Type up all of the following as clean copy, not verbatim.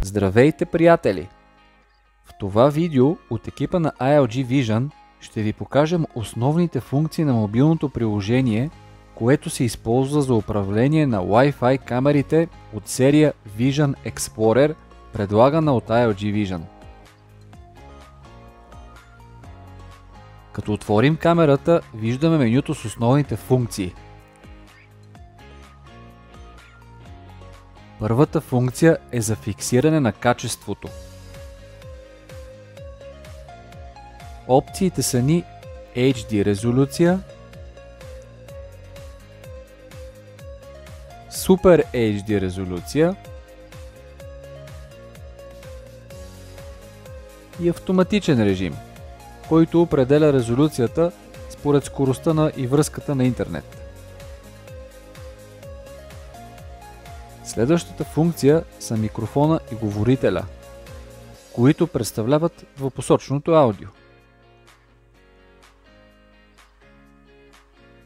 Здравейте, приятели! В това видео от екипа на ILG Vision ще ви покажем основните функции на мобилното приложение, което се използва за управление на Wi-Fi камерите от серия Vision Explorer, предлагана от ILG Vision. Като отворим камерата, виждаме менюто с основните функции. Първата функция е за фиксиране на качеството. Опциите са ни HD резолюция, Super HD резолюция и автоматичен режим, който определя резолюцията според скоростта и връзката на интернет. Следващата функция са микрофона и говорителя, които представляват двупосочното аудио.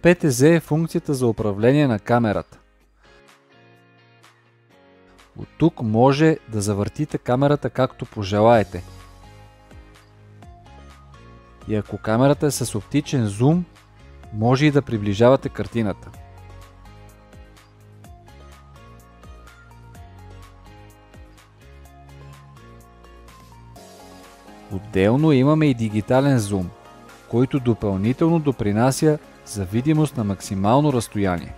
PTZ е функцията за управление на камерата. От тук може да завъртите камерата както пожелаете. И ако камерата е с оптичен зум, може и да приближавате картината. Отделно имаме и дигитален зум, който допълнително допринася за видимост на максимално разстояние.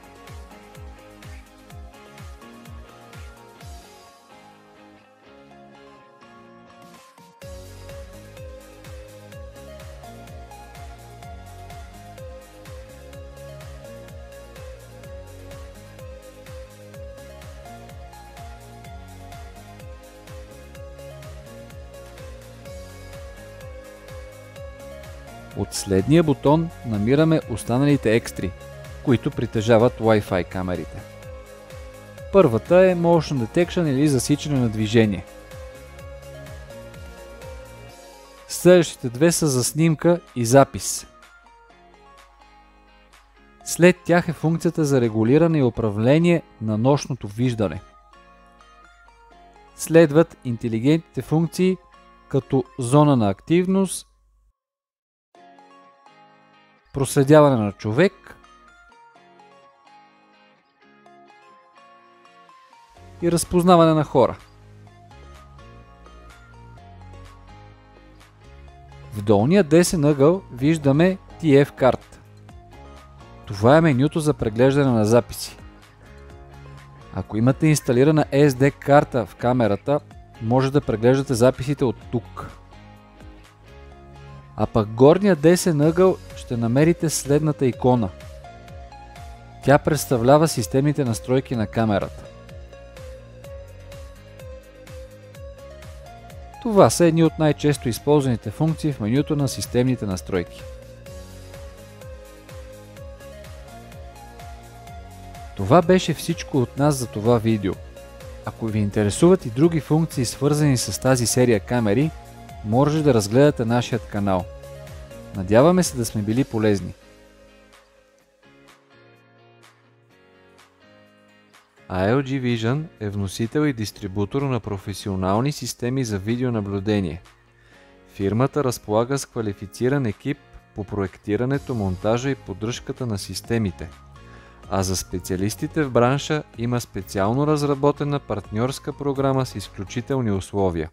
От следния бутон намираме останалите екстри, които притежават Wi-Fi камерите. Първата е Motion Detection или засичане на движение. Следващите две са за снимка и запис. След тях е функцията за регулиране и управление на нощното виждане. Следват интелигентните функции като зона на активност, проследяване на човек и разпознаване на хора. В долния десен ъгъл виждаме TF карта. Това е менюто за преглеждане на записи. Ако имате инсталирана SD карта в камерата, може да преглеждате записите от тук. А пък горния десен ъгъл ще намерите следната икона. Тя представлява системните настройки на камерата. Това са едни от най-често използваните функции в менюто на системните настройки. Това беше всичко от нас за това видео. Ако ви интересуват и други функции, свързани с тази серия камери, може да разгледате нашият канал. Надяваме се да сме били полезни. ILG Vision е вносител и дистрибутор на професионални системи за видеонаблюдение. Фирмата разполага с квалифициран екип по проектирането, монтажа и поддръжката на системите, а за специалистите в бранша има специално разработена партньорска програма с изключителни условия.